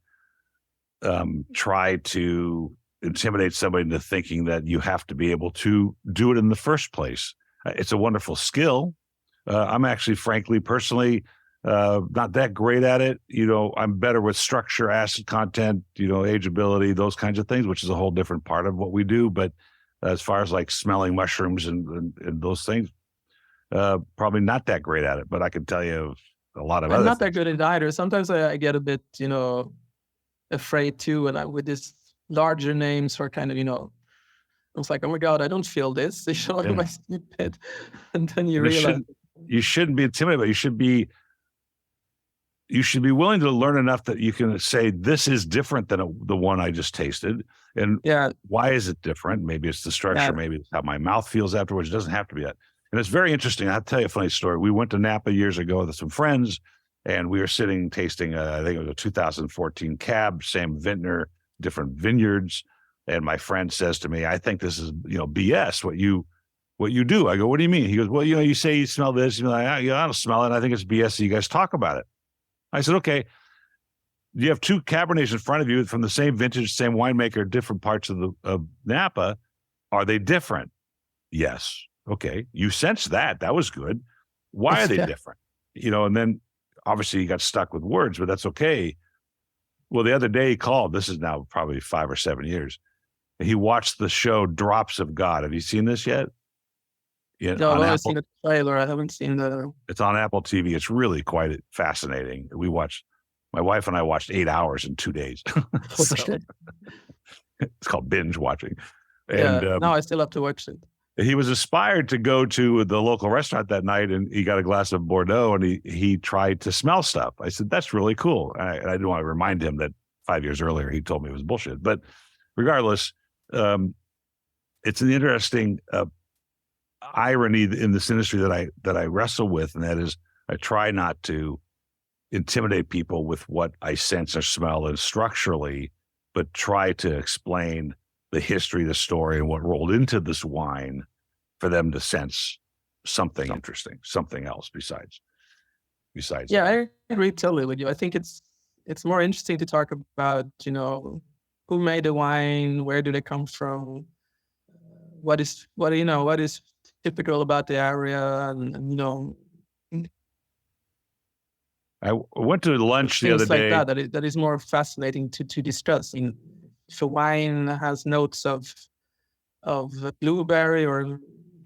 Speaker 2: try to intimidate somebody into thinking that you have to be able to do it in the first place? It's a wonderful skill. I'm actually, frankly, personally, not that great at it. I'm better with structure, acid content, ageability, those kinds of things, which is a whole different part of what we do. But as far as like smelling mushrooms and those things, probably not that great at it. But I can tell you a lot of
Speaker 3: I'm
Speaker 2: other
Speaker 3: not
Speaker 2: things.
Speaker 3: that good at it either. Sometimes I get a bit, afraid too, and with these larger names or kind of, I was like, oh my God, I don't feel this. Am I stupid? And then you realize
Speaker 2: you shouldn't be intimidated, but you should be willing to learn enough that you can say, this is different than the one I just tasted. And why is it different? Maybe it's the structure, maybe it's how my mouth feels afterwards. It doesn't have to be that. And it's very interesting. I'll tell you a funny story. We went to Napa years ago with some friends, and we were sitting tasting, I think it was a 2014 cab, same vintner, different vineyards. And my friend says to me, I think this is, BS, what you do. I go, what do you mean? He goes, well, you say you smell this. You're like, I don't smell it. I think it's BS. So you guys talk about it. I said, okay, you have two Cabernets in front of you from the same vintage, same winemaker, different parts of Napa. Are they different? Yes. Okay. You sense that. That was good. Why are they different? And then obviously you got stuck with words, but that's okay. Well, the other day he called, this is now probably 5 or 7 years. He watched the show Drops of God. Have you seen this yet?
Speaker 3: No, I've only seen the trailer. I haven't seen
Speaker 2: It's on Apple TV. It's really quite fascinating. My wife and I watched 8 hours in 2 days. So, it's called binge watching. And
Speaker 3: no, I still have to watch it.
Speaker 2: He was inspired to go to the local restaurant that night, and he got a glass of Bordeaux, and he tried to smell stuff. I said, that's really cool. And I didn't want to remind him that 5 years earlier he told me it was bullshit. But regardless, it's an interesting irony in this industry that I wrestle with, and that is I try not to intimidate people with what I sense or smell and structurally, but try to explain the history, the story, and what rolled into this wine for them to sense something interesting, something else besides.
Speaker 3: Yeah, I agree totally with you. I think it's more interesting to talk about, who made the wine, where do they come from, what is typical about the area, and
Speaker 2: I went to lunch the other day.
Speaker 3: Things like that is more fascinating to discuss. If a wine has notes of blueberry or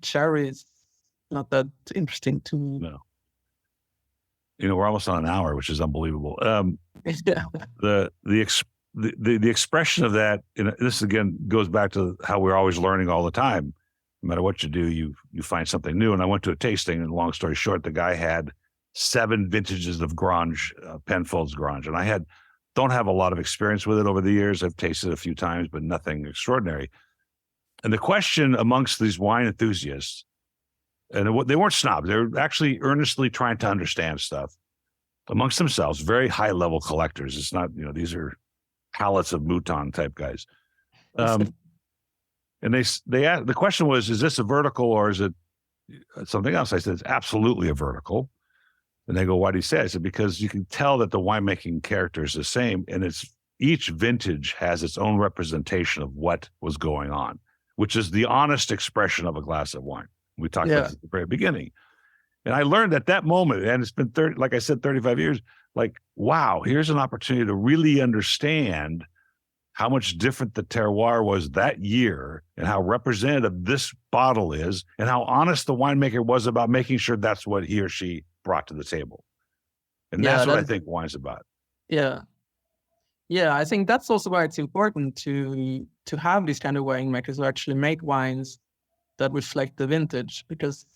Speaker 3: cherry, it's not that interesting to me.
Speaker 2: No. We're almost on an hour, which is unbelievable.
Speaker 3: Yeah.
Speaker 2: The expression of that, this again goes back to how we're always learning all the time. No matter what you do, you find something new. And I went to a tasting, and long story short, the guy had 7 vintages of Grange, Penfolds Grange, and I don't have a lot of experience with it over the years. I've tasted it a few times, but nothing extraordinary. And the question amongst these wine enthusiasts, and they weren't snobs, they were actually earnestly trying to understand stuff amongst themselves, very high level collectors. It's not, these are pallets of Mouton type guys. And they asked, the question was, is this a vertical or is it something else? I said, it's absolutely a vertical. And they go, why do you say? I said, because you can tell that the winemaking character is the same, and each vintage has its own representation of what was going on, which is the honest expression of a glass of wine. We talked about this at the very beginning. And I learned at that moment, and it's been 35 years, like, wow, here's an opportunity to really understand how much different the terroir was that year and how representative this bottle is and how honest the winemaker was about making sure that's what he or she brought to the table. And that's what I think wine's about.
Speaker 3: Yeah. Yeah, I think that's also why it's important to have these kind of winemakers who actually make wines that reflect the vintage, because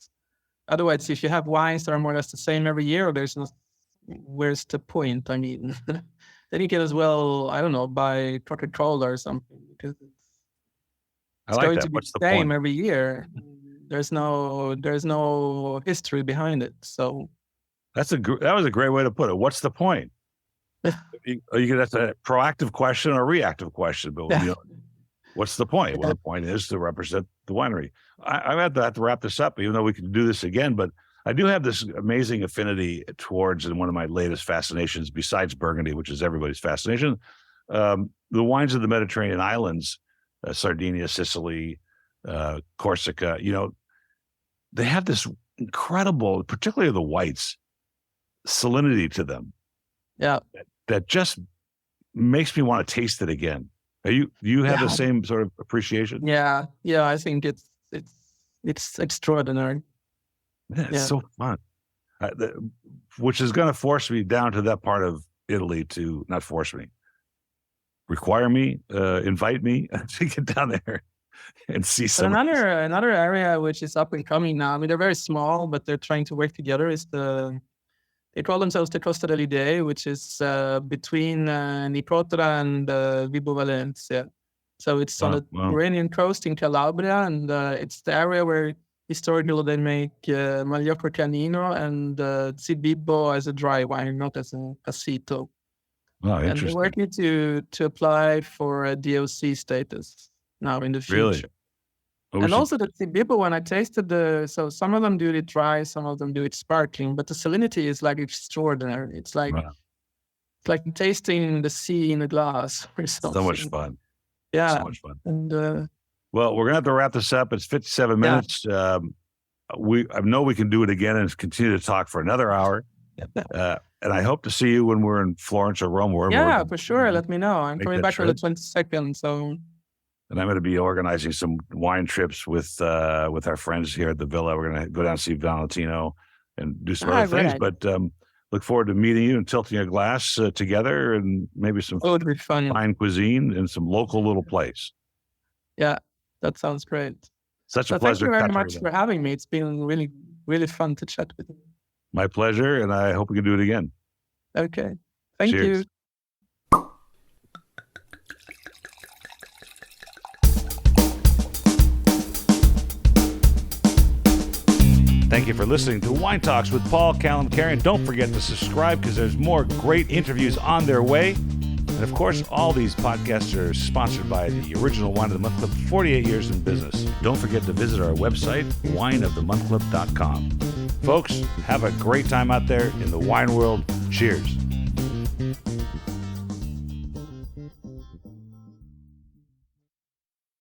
Speaker 3: otherwise, if you have wines that are more or less the same every year, where's the point? I mean, then you can as well, I don't know, buy Coca-Cola or something, because
Speaker 2: I
Speaker 3: it's
Speaker 2: like
Speaker 3: going
Speaker 2: that.
Speaker 3: to be
Speaker 2: What's
Speaker 3: the
Speaker 2: the
Speaker 3: same
Speaker 2: point?
Speaker 3: every year. There's no history behind it. So
Speaker 2: That was a great way to put it. What's the point? That's a proactive question or a reactive question, but what's the point? Well, the point is to represent the winery. I'm going to have to wrap this up, even though we can do this again, but I do have this amazing affinity towards, and one of my latest fascinations, besides Burgundy, which is everybody's fascination, the wines of the Mediterranean islands, Sardinia, Sicily, Corsica. They have this incredible, particularly the whites, salinity to them.
Speaker 3: Yeah.
Speaker 2: That just makes me want to taste it again. Do you have the same sort of appreciation?
Speaker 3: Yeah. I think it's extraordinary.
Speaker 2: Yeah, it's so fun. Which is going to force me down to that part of Italy to not force me, require me, invite me to get down there and see some.
Speaker 3: Another area which is up and coming now. I mean, they're very small, but they're trying to work together. They call themselves the Costa dell'Idee, which is between Nicotra and Vibo Valencia. So it's on the Mediterranean coast in Calabria, and it's the area where historically they make Magliocco Canino and Zibibbo as a dry wine, not as a passito.
Speaker 2: Oh, interesting.
Speaker 3: And they're working to apply for a DOC status now in the future.
Speaker 2: Really?
Speaker 3: And also the Zibibbo, when I tasted so some of them do it dry, some of them do it sparkling, but the salinity is like extraordinary. It's like it's like tasting the sea in a glass or something.
Speaker 2: So much fun.
Speaker 3: Yeah.
Speaker 2: So much fun.
Speaker 3: And
Speaker 2: well, we're gonna have to wrap this up. It's 57 minutes. I know we can do it again and continue to talk for another hour. And I hope to see you when we're in Florence or Rome.
Speaker 3: For sure. Let me know. I'm coming back on the 22nd. So.
Speaker 2: And I'm going to be organizing some wine trips with our friends here at the villa. We're going to go down and see Valentino and do some other things. But look forward to meeting you and tilting a glass together, and maybe some fine cuisine in some local little place.
Speaker 3: Yeah, that sounds great.
Speaker 2: Such a pleasure.
Speaker 3: Thank you very much for having me. It's been really, really fun to chat with you.
Speaker 2: My pleasure, and I hope we can do it again.
Speaker 3: Okay. Thank you.
Speaker 2: Thank you for listening to Wine Talks with Paul Kalamkarian. Don't forget to subscribe, because there's more great interviews on their way. And of course, all these podcasts are sponsored by the Original Wine of the Month Club, 48 years in business. Don't forget to visit our website, wineofthemonthclub.com. Folks, have a great time out there in the wine world. Cheers.